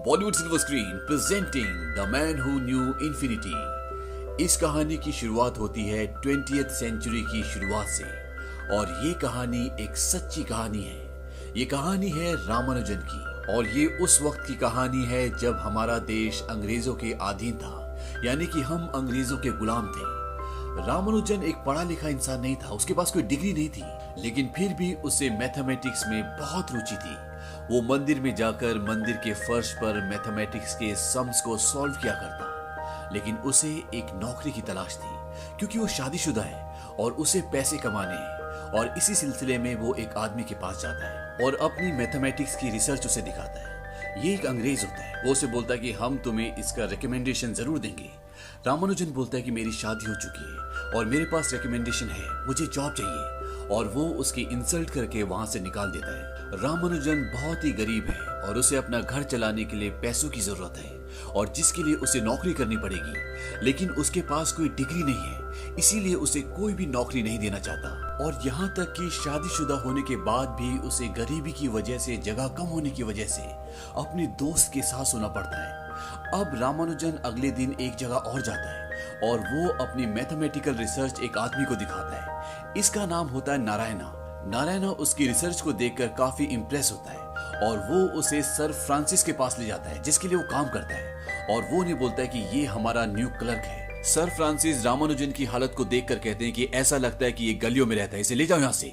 Bollywood silver screen presenting the man who knew infinity. इस कहानी की शुरुआत होती है 20th सेंचुरी की शुरुआत से और ये कहानी एक सच्ची कहानी है। ये कहानी है रामानुजन की और ये उस वक्त की कहानी है जब हमारा देश अंग्रेजों के अधीन था, यानी कि हम अंग्रेजों के गुलाम थे। रामानुजन एक पढ़ा लिखा इंसान नहीं था, उसके पास कोई डिग्री नहीं थी, लेकिन फिर भी उसे मैथमेटिक्स में बहुत रुचि थी। वो मंदिर में जाकर मंदिर के फर्श पर मैथमेटिक्स के सम्स को सॉल्व किया करता, लेकिन उसे एक नौकरी की तलाश थी क्योंकि वो शादीशुदा है और उसे पैसे कमाने हैं। और इसी सिलसिले में वो एक आदमी के पास जाता है और अपनी मैथमेटिक्स की रिसर्च उसे दिखाता है। ये एक अंग्रेज होता है, वो उसे बोलता है कि हम तुम्हें इसका रिकमेंडेशन जरूर देंगे। रामानुजन बोलता है कि मेरी शादी हो चुकी है और मेरे पास रिकमेंडेशन है, मुझे जॉब चाहिए, और वो उसकी इंसल्ट करके वहां से निकाल देता है। रामानुजन बहुत ही गरीब है और उसे अपना घर चलाने के लिए पैसों की जरूरत है और जिसके लिए उसे नौकरी करनी पड़ेगी, लेकिन उसके पास कोई डिग्री नहीं है, इसीलिए उसे कोई भी नौकरी नहीं देना चाहता। और यहाँ तक कि शादीशुदा होने के बाद भी उसे गरीबी की वजह से, जगह कम होने की वजह से अपने दोस्त के साथ सोना पड़ता है। अब रामानुजन अगले दिन एक जगह और जाता है और वो अपनी मैथमेटिकल रिसर्च एक आदमी को दिखाता है। इसका नाम होता है नारायणा। नारायणा उसकी रिसर्च को देखकर काफी इंप्रेस होता है और वो उसे सर फ्रांसिस के पास ले जाता है, जिसके लिए वो काम करता है, और वो उन्हें बोलता है कि ये हमारा न्यू क्लर्क है। सर फ्रांसिस रामानुजन की हालत को देखकर कहते हैं कि ऐसा लगता है कि ये गलियों में रहता है, इसे ले जाओ यहाँ से।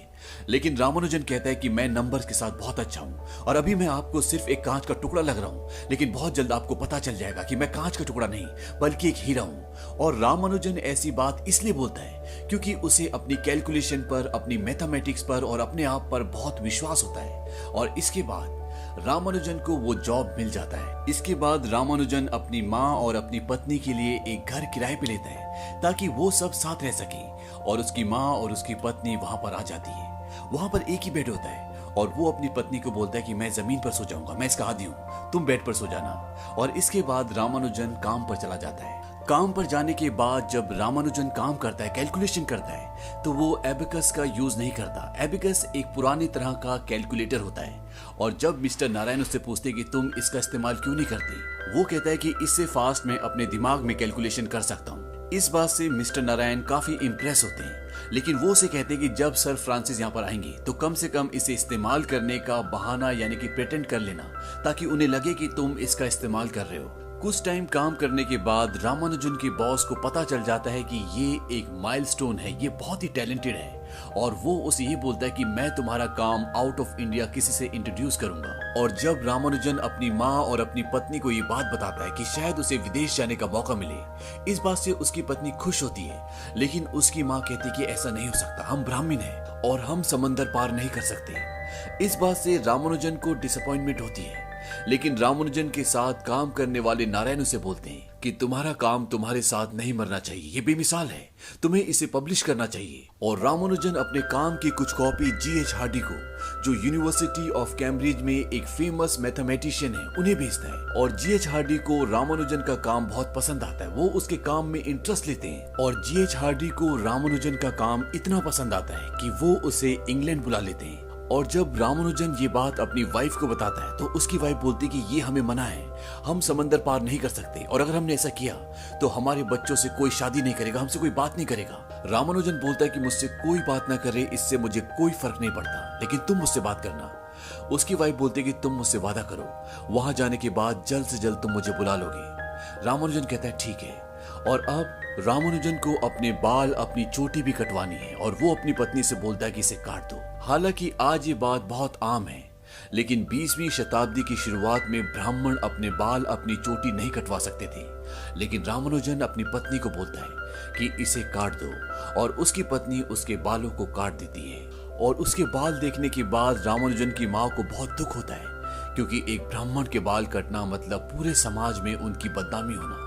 लेकिन रामानुजन कहता है कि मैं नंबर्स के साथ बहुत अच्छा हूँ और अभी मैं आपको सिर्फ एक कांच का टुकड़ा लग रहा हूँ, लेकिन बहुत जल्द आपको पता चल जाएगा कि मैं कांच का टुकड़ा नहीं बल्कि एक हीरा हूँ। और रामानुजन ऐसी बात इसलिए बोलता है क्योंकि उसे अपनी कैलकुलेशन पर, अपनी मैथमेटिक्स पर और अपने आप पर बहुत विश्वास होता है। और इसके बाद रामानुजन को वो जॉब मिल जाता है। इसके बाद रामानुजन अपनी माँ और अपनी पत्नी के लिए एक घर किराए पे लेता है ताकि वो सब साथ रह सके, और उसकी माँ और उसकी पत्नी वहां पर आ जाती है। वहां पर एक ही बेड होता है और वो अपनी पत्नी को बोलता है कि मैं जमीन पर सो जाऊंगा, मैं इसका आदी हूँ, तुम बेड पर सो जाना। और इसके बाद रामानुजन काम पर चला जाता है। काम पर जाने के बाद जब रामानुजन काम करता है, कैलकुलेशन करता है, तो वो एबेकस का यूज नहीं करता। एबेकस एक पुरानी तरह का कैलकुलेटर होता है। और जब मिस्टर नारायण उससे पूछते कि तुम इसका इस्तेमाल क्यों नहीं करते, वो कहता है कि इससे फास्ट मैं अपने दिमाग में कैलकुलेशन कर सकता हूँ। इस बात से मिस्टर नारायण काफी इंप्रेस होते हैं, लेकिन वो उसे कहते हैं कि जब सर फ्रांसिस यहाँ पर आएंगे तो कम से कम इसे इस्तेमाल करने का बहाना यानी कि प्रेटेंड कर लेना, ताकि उन्हें लगे कि तुम इसका इस्तेमाल कर रहे हो। कुछ टाइम काम करने के बाद रामानुजन के बॉस को पता चल जाता है कि ये एक माइलस्टोन है, ये बहुत ही टैलेंटेड है, और वो उसे ये बोलता है कि मैं तुम्हारा काम आउट ऑफ इंडिया किसी से इंट्रोड्यूस करूंगा। और जब रामानुजन अपनी माँ और अपनी पत्नी को ये बात बताता है कि शायद उसे विदेश जाने का मौका मिले, इस बात से उसकी पत्नी खुश होती है, लेकिन उसकी माँ कहती है कि ऐसा नहीं हो सकता, हम ब्राह्मण हैं और हम समंदर पार नहीं कर सकते। इस बात से रामानुजन को डिसअपॉइंटमेंट होती है, लेकिन रामानुजन के साथ काम करने वाले नारायण उसे बोलते हैं कि तुम्हारा काम तुम्हारे साथ नहीं मरना चाहिए, ये बेमिसाल है, तुम्हें इसे पब्लिश करना चाहिए। और रामानुजन अपने काम की कुछ कॉपी GH हार्डी को, जो यूनिवर्सिटी ऑफ कैम्ब्रिज में एक फेमस मैथमेटिशियन है, उन्हें भेजता है। और GH हार्डी को रामानुजन का काम बहुत पसंद आता है, वो उसके काम में इंटरेस्ट लेते हैं। और GH हार्डी को रामानुजन का काम इतना पसंद आता है कि वो उसे इंग्लैंड बुला लेते हैं। और जब रामानुजन ये बात अपनी वाइफ को बताता है तो उसकी वाइफ बोलती कि ये हमें मना है, हम समंदर पार नहीं कर सकते, और अगर हमने ऐसा किया तो हमारे बच्चों से कोई शादी नहीं करेगा, हमसे कोई बात नहीं करेगा। रामानुजन बोलता है कि मुझसे कोई बात ना करे, इससे मुझे कोई फर्क नहीं पड़ता, लेकिन तुम मुझसे बात करना। उसकी वाइफ बोलती है कि तुम मुझसे वादा करो, वहां जाने के बाद जल्द से जल्द तुम मुझे बुला लोगे। रामानुजन कहता है ठीक है। और अब रामानुजन को अपने बाल, अपनी चोटी भी कटवानी है और वो अपनी पत्नी से बोलता है कि इसे काट दो। हालांकि आज ये बात बहुत आम है, लेकिन 20वीं शताब्दी की शुरुआत में ब्राह्मण अपने बाल, अपनी चोटी नहीं कटवा सकते थे। लेकिन रामानुजन अपनी पत्नी को बोलता है कि इसे काट दो, और उसकी पत्नी उसके बालों को काट देती है। और उसके बाल देखने के बाद रामानुजन की माँ को बहुत दुख होता है, क्योंकि एक ब्राह्मण के बाल कटना मतलब पूरे समाज में उनकी बदनामी होना।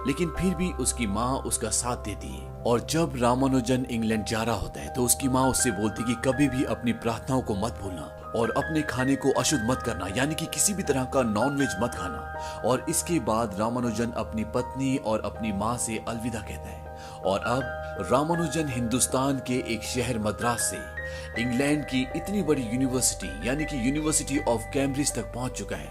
लेकिन फिर भी उसकी माँ उसका साथ देती है। और जब रामानुजन इंग्लैंड जा रहा होता है तो उसकी माँ उससे बोलती कि कभी भी अपनी प्रार्थनाओं को मत भूलना और अपने खाने को अशुद्ध मत करना, यानी कि किसी भी तरह का नॉनवेज मत खाना। और इसके बाद रामानुजन अपनी पत्नी और अपनी माँ से अलविदा कहता है। और अब रामानुजन हिंदुस्तान के एक शहर मद्रास से इंग्लैंड की इतनी बड़ी यूनिवर्सिटी यानी कि यूनिवर्सिटी ऑफ कैम्ब्रिज तक पहुंच चुका है,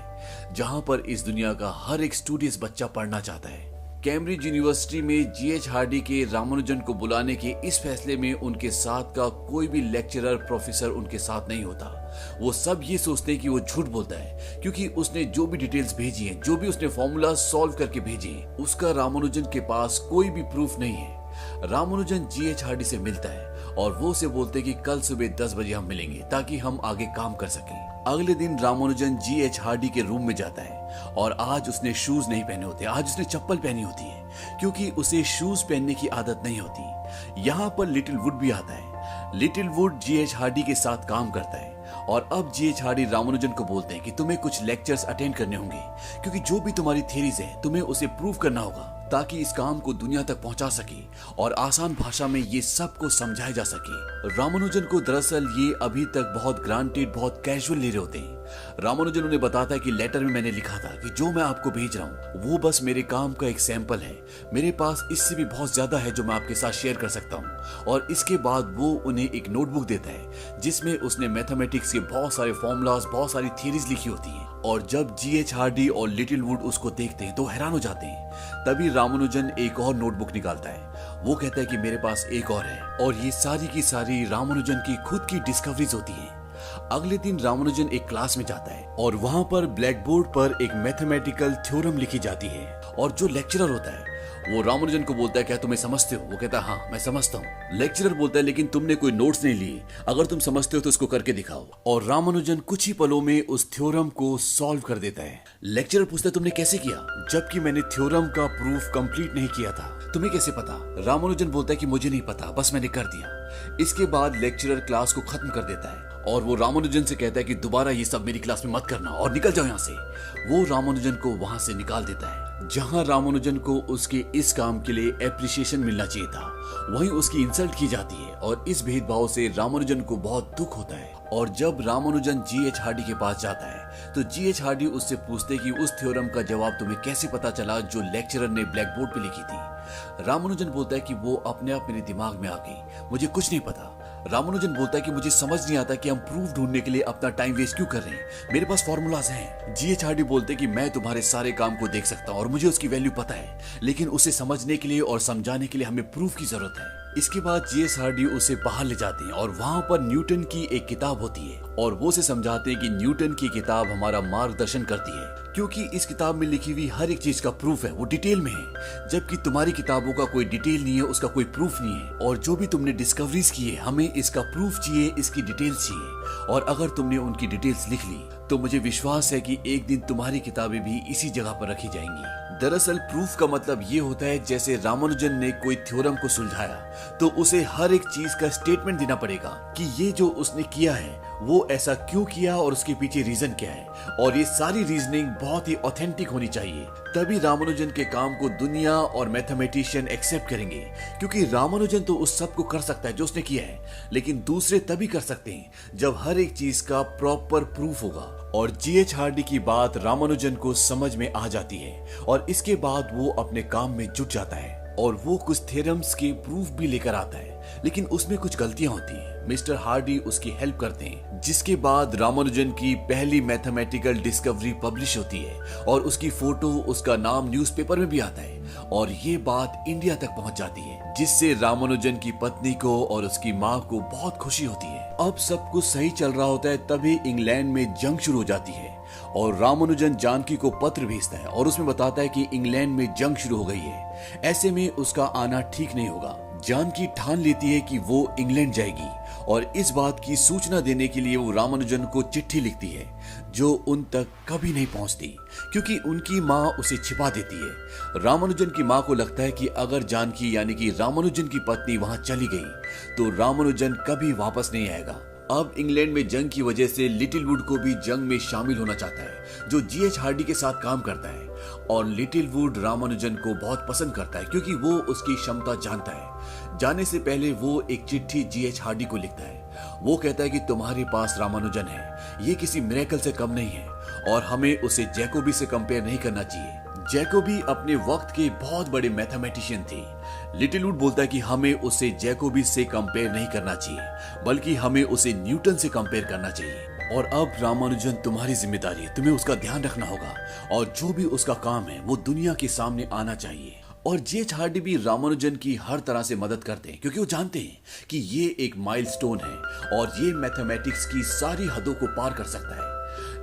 जहां पर इस दुनिया का हर एक स्टूडियस बच्चा पढ़ना चाहता है। कैम्ब्रिज यूनिवर्सिटी में जीएच हार्डी के रामानुजन को बुलाने के इस फैसले में उनके साथ का कोई भी लेक्चरर प्रोफेसर उनके साथ नहीं होता। वो सब ये सोचते हैं कि वो झूठ बोलता है, क्योंकि उसने जो भी डिटेल्स भेजी हैं, जो भी उसने फॉर्मूला सॉल्व करके भेजे हैं, उसका रामानुजन के पास कोई भी प्रूफ नहीं है। रामानुजन जीएच हार्डी से मिलता है और वो उसे बोलते कि कल सुबह 10 बजे हम मिलेंगे ताकि हम आगे काम कर सकें। अगले दिन रामानुजन जीएच हार्डी के रूम में जाता है और आज उसने शूज नहीं पहने होते, आज उसने चप्पल पहनी होती है, क्योंकि उसे शूज पहनने की आदत नहीं होती। यहाँ पर लिटिल वुड भी आता है। लिटिल वुड जीएच हार्डी के साथ काम करता है और अब जीएच हार्डी रामानुजन को बोलते हैं कि तुम्हें कुछ लेक्चर्स अटेंड करने होंगे, क्योंकि जो भी तुम्हारी थ्योरीज है तुम्हें उसे प्रूव करना होगा ताकि इस काम को दुनिया तक पहुंचा सके और आसान भाषा में ये सब को समझाया जा सके। रामानुजन को दरअसल ये अभी तक बहुत ग्रांटेड, बहुत कैजुअल ले रहे होते हैं। रामानुजन उन्हें बताता है कि लेटर में मैंने लिखा था कि जो मैं आपको भेज रहा हूँ वो बस मेरे काम का एक सैंपल है, मेरे पास इससे भी बहुत ज्यादा है जो मैं आपके साथ शेयर कर सकता हूँ। और इसके बाद वो उन्हें एक नोटबुक देता है जिसमें उसने मैथमेटिक्स के बहुत सारे फॉर्मूलाज, बहुत सारी थियरीज लिखी होती हैं। और जब जीएच हार्डी और लिटिल वुड उसको देखते हैं तो हैरान हो जाते हैं। तभी रामानुजन एक और नोटबुक निकालता है। वो कहता है कि मेरे पास एक और है, और ये सारी की सारी रामानुजन की खुद की डिस्कवरीज होती हैं। अगले दिन रामानुजन एक क्लास में जाता है और वहां पर ब्लैक बोर्ड पर एक मैथमेटिकल थ्योरम लिखी जाती है, और जो लेक्चरर होता है वो रामानुजन को बोलता है क्या तुम्हें समझते हो? वो कहता है हाँ मैं समझता हूँ। लेक्चरर बोलता है लेकिन तुमने कोई नोट्स नहीं लिए, अगर तुम समझते हो तो इसको करके दिखाओ। और रामानुजन कुछ ही पलों में उस थ्योरम को सॉल्व कर देता है। लेक्चरर पूछता है तुमने कैसे किया, जबकि मैंने थ्योरम का प्रूफ कंप्लीट नहीं किया था, तुम्हें कैसे पता? रामानुजन बोलता है कि मुझे नहीं पता, बस मैंने कर दिया। इसके बाद लेक्चरर क्लास को खत्म कर देता है और वो रामानुजन से कहता है कि दोबारा ये सब मेरी क्लास में मत करना और निकल जाओ यहाँ से। वो रामानुजन को वहां से निकाल देता है। जहां रामानुजन को उसके इस काम के लिए एप्रिसिएशन मिलना चाहिए था, वहीं उसकी इंसल्ट की जाती है और इस भेदभाव से रामानुजन को बहुत दुख होता है। और जब रामानुजन जीएच हार्डी के पास जाता है तो जीएच हार्डी उससे पूछते कि उस थ्योरम का जवाब तुम्हें कैसे पता चला जो लेक्चरर ने ब्लैक बोर्ड पे लिखी थी। रामानुजन बोलता है कि वो अपने आप मेरे दिमाग में आ गई, मुझे कुछ नहीं पता। रामानुजन बोलता है कि मुझे समझ नहीं आता कि हम प्रूफ ढूंढने के लिए अपना टाइम वेस्ट क्यों कर रहे हैं, मेरे पास फॉर्मूलाज हैं। जीएच हार्डी बोलते कि मैं तुम्हारे सारे काम को देख सकता हूँ और मुझे उसकी वैल्यू पता है, लेकिन उसे समझने के लिए और समझाने के लिए हमें प्रूफ की जरूरत है। इसके बाद जीएच हार्डी उसे बाहर ले जाते हैं और वहां पर न्यूटन की एक किताब होती है और वो उसे समझाते हैं कि न्यूटन की किताब हमारा मार्गदर्शन करती है, क्योंकि इस किताब में लिखी हुई हर एक चीज का प्रूफ है, वो डिटेल में है, जबकि तुम्हारी किताबों का कोई डिटेल नहीं है, उसका कोई प्रूफ नहीं है। और जो भी तुमने डिस्कवरीज की है, हमें इसका प्रूफ चाहिए, इसकी डिटेल्स चाहिए। और अगर तुमने उनकी डिटेल्स लिख ली तो मुझे विश्वास है कि एक दिन तुम्हारी किताबें भी इसी जगह पर रखी जाएंगी। दरअसल प्रूफ का मतलब ये होता है जैसे रामानुजन ने कोई थ्योरम को सुलझाया तो उसे हर एक चीज का स्टेटमेंट देना पड़ेगा कि ये जो उसने किया है वो ऐसा क्यों किया और उसके पीछे रीजन क्या है, और ये सारी रीजनिंग बहुत ही ऑथेंटिक होनी चाहिए। तभी रामानुजन के काम को दुनिया और मैथमेटिशियन एक्सेप्ट करेंगे, क्योंकि रामानुजन तो उस सब को कर सकता है जो उसने किया है, लेकिन दूसरे तभी कर सकते हैं जब हर एक चीज का प्रॉपर प्रूफ होगा। और जीएच हार्डी की बात रामानुजन को समझ में आ जाती है और इसके बाद वो अपने काम में जुट जाता है और वो कुछ थ्योरम्स के प्रूफ भी लेकर आता है, लेकिन उसमें कुछ गलतियां होती हैं। मिस्टर हार्डी उसकी हेल्प करते हैं, जिसके बाद रामानुजन की पहली मैथमेटिकल डिस्कवरी पब्लिश होती है और उसकी फोटो, उसका नाम न्यूज़पेपर में भी आता है और ये बात इंडिया तक पहुंच जाती है, जिससे रामानुजन की पत्नी को और उसकी माँ को बहुत खुशी होती है। अब सब कुछ सही चल रहा होता है, तभी इंग्लैंड में जंग शुरू हो जाती है और रामानुजन जानकी को पत्र भेजता है और उसमें बताता है कि इंग्लैंड में जंग शुरू हो गई है, ऐसे में उसका आना ठीक नहीं होगा। जानकी ठान लेती है कि वो इंग्लैंड जाएगी और इस बात की सूचना देने के लिए वो रामानुजन को चिट्ठी लिखती है जो उन तक कभी नहीं पहुंचती, क्योंकि उनकी माँ उसे छिपा देती है। रामानुजन की माँ को लगता है कि अगर जानकी यानी कि रामानुजन की पत्नी वहां चली गई तो रामानुजन कभी वापस नहीं आएगा। अब इंग्लैंड में जंग की वजह से लिटिल वुड को भी जंग में शामिल होना चाहता है, जो जीएच हार्डी के साथ काम करता है। और लिटिल वुड रामानुजन को बहुत पसंद करता है क्योंकि वो उसकी क्षमता जानता है। जाने से पहले वो एक चिट्ठी जीएच हार्डी को लिखता है। वो कहता है कि तुम्हारे पास रामानुजन है, ये किसी मिरेकल से कम नहीं है और हमें उसे जैकोबी से कंपेयर नहीं करना चाहिए। जैकोबी अपने वक्त के बहुत बड़े मैथमेटिशियन थे। लिटिल वुड बोलता है कि हमें उसे जैकोबी से कंपेयर नहीं करना चाहिए, बल्कि हमें उसे न्यूटन से कंपेयर करना चाहिए। और अब रामानुजन तुम्हारी जिम्मेदारी है, तुम्हें उसका ध्यान रखना होगा और जो भी उसका काम है वो दुनिया के सामने आना चाहिए। और जे हार्डी भी रामानुजन की हर तरह से मदद करते हैं क्योंकि वो जानते हैं कि ये एक माइलस्टोन है और ये मैथमेटिक्स की सारी हदों को पार कर सकता है।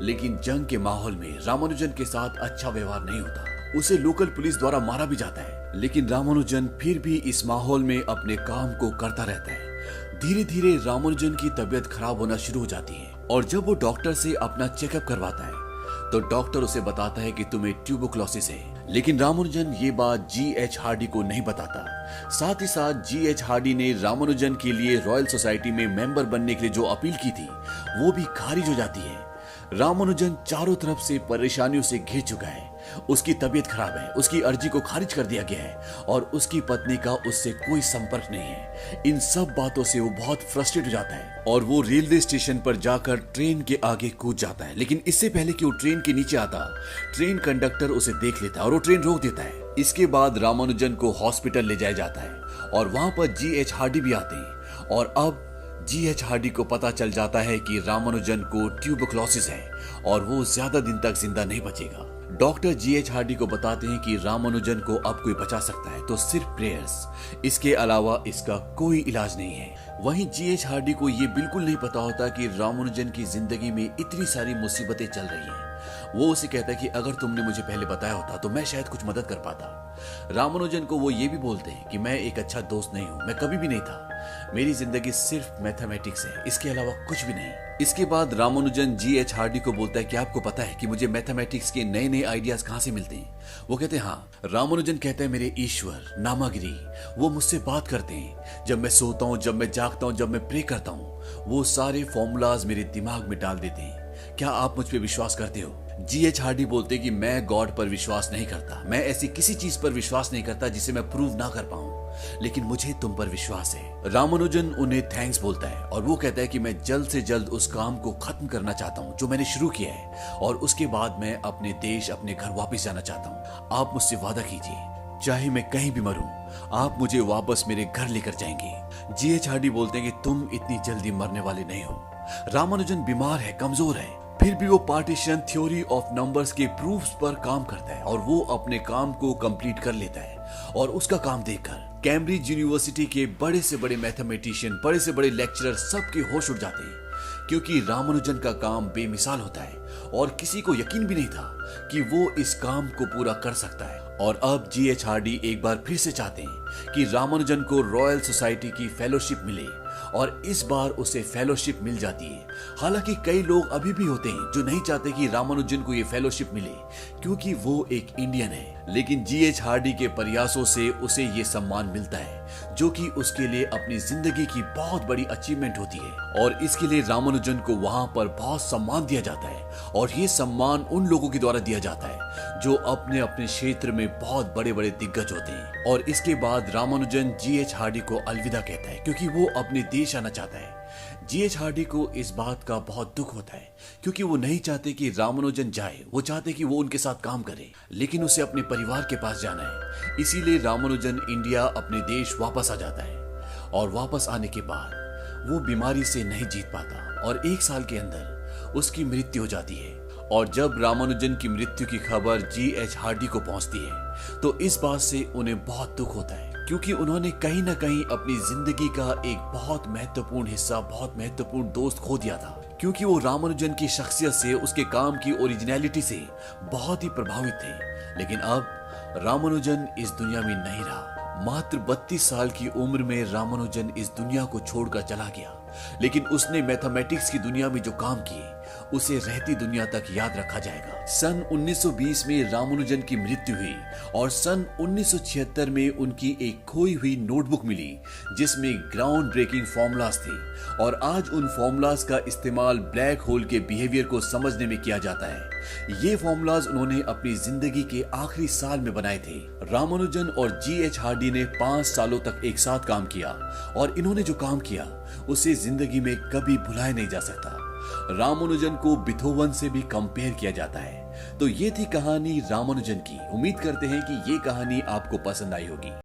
लेकिन जंग के माहौल में रामानुजन के साथ अच्छा व्यवहार नहीं होता, उसे लोकल पुलिस द्वारा मारा भी जाता है। लेकिन रामानुजन फिर भी इस माहौल में अपने काम को करता रहता है। धीरे धीरे रामानुजन की तबीयत खराब होना शुरू हो जाती है और जब वो डॉक्टर से अपना चेकअप करवाता है तो डॉक्टर उसे बताता है कि तुम्हें ट्यूबरक्लोसिस है। लेकिन रामानुजन ये बात जी.एच. हार्डी को नहीं बताता। साथ ही साथ जी.एच. हार्डी ने रामानुजन के लिए रॉयल सोसाइटी में मेंबर बनने के लिए जो अपील की थी वो भी खारिज हो जाती है। रामानुजन चारों तरफ से परेशानियों से घिर चुका है, उसकी तबीयत खराब है, उसकी अर्जी को खारिज कर दिया गया है और उसकी पत्नी का उससे कोई संपर्क नहीं है। इन सब बातों से वो बहुत फ्रस्ट्रेट हो जाता है और वो रेलवे स्टेशन पर जाकर ट्रेन के आगे कूद जाता है। लेकिन इससे पहले कि वो ट्रेन के नीचे आता, ट्रेन कंडक्टर उसे देख लेता है और वो ट्रेन रोक देता है। इसके बाद रामानुजन को हॉस्पिटल ले जाया जाता है और वहां पर जी.एच. हार्डी भी आते हैं और अब जी.एच. हार्डी को पता चल जाता है कि रामानुजन को ट्यूबरक्लोसिस है और वो ज्यादा दिन तक जिंदा नहीं बचेगा। Doctor G H. हार्डी को बताते हैं कि रामानुजन को अब कोई बचा सकता है तो सिर्फ प्रेयर्स, इसके अलावा इसका कोई इलाज नहीं है। वहीं जी.एच. हार्डी को ये बिल्कुल नहीं पता होता कि रामानुजन की जिंदगी में इतनी सारी मुसीबतें चल रही हैं। वो उसे कहता है कि अगर तुमने मुझे पहले बताया होता तो मैं शायद कुछ मदद कर पाता। रामानुजन को वो ये भी बोलते हैं कि मैं एक अच्छा दोस्त नहीं हूँ, मैं कभी भी नहीं था, मेरी जिंदगी सिर्फ मैथमेटिक्स है, इसके अलावा कुछ भी नहीं। इसके बाद रामानुजन जी.एच. हार्डी को बोलता है कि आपको पता है कि मुझे मैथमेटिक्स के नए नए आइडियाज कहाँ से मिलते हैं। वो कहते हैं हाँ। रामानुजन कहता है मेरे ईश्वर नामागिरी वो मुझसे बात करते हैं, जब मैं सोता हूँ, जब मैं जागता हूँ, जब मैं प्रे करता हूँ, वो सारे फॉर्मूलाज मेरे दिमाग में डाल देते हैं। क्या आप मुझ पे विश्वास करते हो? जी.एच. हार्डी बोलते कि मैं गॉड पर विश्वास नहीं करता, मैं ऐसी किसी चीज पर विश्वास नहीं करता जिसे मैं प्रूव ना कर पाऊं, लेकिन मुझे तुम पर विश्वास है। रामानुजन उन्हें थैंक्स बोलता है और वो कहता है कि मैं जल्द से जल्द उस काम को खत्म करना चाहता हूं जो मैंने शुरू किया है और उसके बाद मैं अपने देश, अपने घर वापस जाना चाहता हूं। आप मुझसे वादा कीजिए, चाहे मैं कहीं भी मरूं, आप मुझे वापस मेरे घर लेकर जाएंगे। जी.एच. हार्डी बोलते हैं कि तुम इतनी जल्दी मरने वाले नहीं हो। रामानुजन बीमार है, कमजोर है, फिर भी वो पार्टीशन थ्योरी ऑफ नंबर्स के प्रूफ्स पर काम करता है और वो अपने काम को कंप्लीट कर लेता है। और उसका काम देखकर कैम्ब्रिज यूनिवर्सिटी के बड़े से बड़े मैथमेटिशियन, बड़े से बड़े लेक्चरर सबके होश उड़ जाते हैं क्योंकि रामानुजन का काम बेमिसाल होता है और किसी को यकीन भी नहीं था कि वो इस काम को पूरा कर सकता है। और अब जी.एच. हार्डी एक बार फिर से चाहते हैं कि रामानुजन को रॉयल सोसाइटी की फेलोशिप मिले और इस बार उसे फेलोशिप मिल जाती है। हालांकि कई लोग अभी भी होते हैं जो नहीं चाहते कि रामानुजन को ये फेलोशिप मिले क्योंकि वो एक इंडियन है, लेकिन जी.एच. हार्डी के प्रयासों से उसे ये सम्मान मिलता है जो कि उसके लिए अपनी जिंदगी की बहुत बड़ी अचीवमेंट होती है और इसके लिए रामानुजन को वहां पर बहुत सम्मान दिया जाता है और ये सम्मान उन लोगों के द्वारा दिया जाता है जो अपने अपने क्षेत्र में बहुत बड़े बड़े दिग्गज होते हैं। और इसके बाद रामानुजन जी.एच. हार्डी को अलविदा कहता है क्योंकि वो अपने देश आना चाहता है। जी.एच. हार्डी को इस बात का बहुत दुख होता है क्योंकि वो नहीं चाहते कि रामानुजन जाए, वो चाहते कि वो उनके साथ काम करे, लेकिन उसे अपने परिवार के पास जाना है। इसीलिए रामानुजन इंडिया अपने देश वापस आ जाता है और वापस आने के बाद वो बीमारी से नहीं जीत पाता और 1 साल के अंदर उसकी मृत्यु हो जाती है। और जब रामानुजन की मृत्यु की खबर जी.एच. हार्डी को पहुंचती है तो इस बात से उन्हें बहुत दुख होता है क्योंकि उन्होंने कहीं ना कहीं अपनी जिंदगी का एक बहुत महत्वपूर्ण हिस्सा, बहुत महत्वपूर्ण दोस्त खो दिया था क्योंकि वो रामानुजन की शख्सियत से, उसके काम की ओरिजिनलिटी से बहुत ही प्रभावित थे। लेकिन अब रामानुजन इस दुनिया में नहीं रहा। मात्र 32 साल की उम्र में रामानुजन इस दुनिया को छोड़कर चला गया, लेकिन उसने मैथमेटिक्स की दुनिया में जो काम किए उसे रहती दुनिया तक याद रखा जाएगा। सन 1920 में रामानुजन की मृत्यु हुई और सन 1976 में उनकी एक खोई हुई नोटबुक मिली जिसमें ग्राउंड ब्रेकिंग फॉर्मूलाज थे और आज उन फॉर्मूलाज का इस्तेमाल ब्लैक होल के बिहेवियर को समझने में किया जाता है। ये फॉर्मूलाज उन्होंने अपनी जिंदगी के आखिरी साल में बनाए थे। रामानुजन और जी.एच. हार्डी ने 5 सालों तक एक साथ काम किया और इन्होंने जो काम किया उसे जिंदगी में कभी भुलाया नहीं जा सकता। रामानुजन को बीथोवन से भी कंपेयर किया जाता है। तो ये थी कहानी रामानुजन की। उम्मीद करते हैं कि ये कहानी आपको पसंद आई होगी।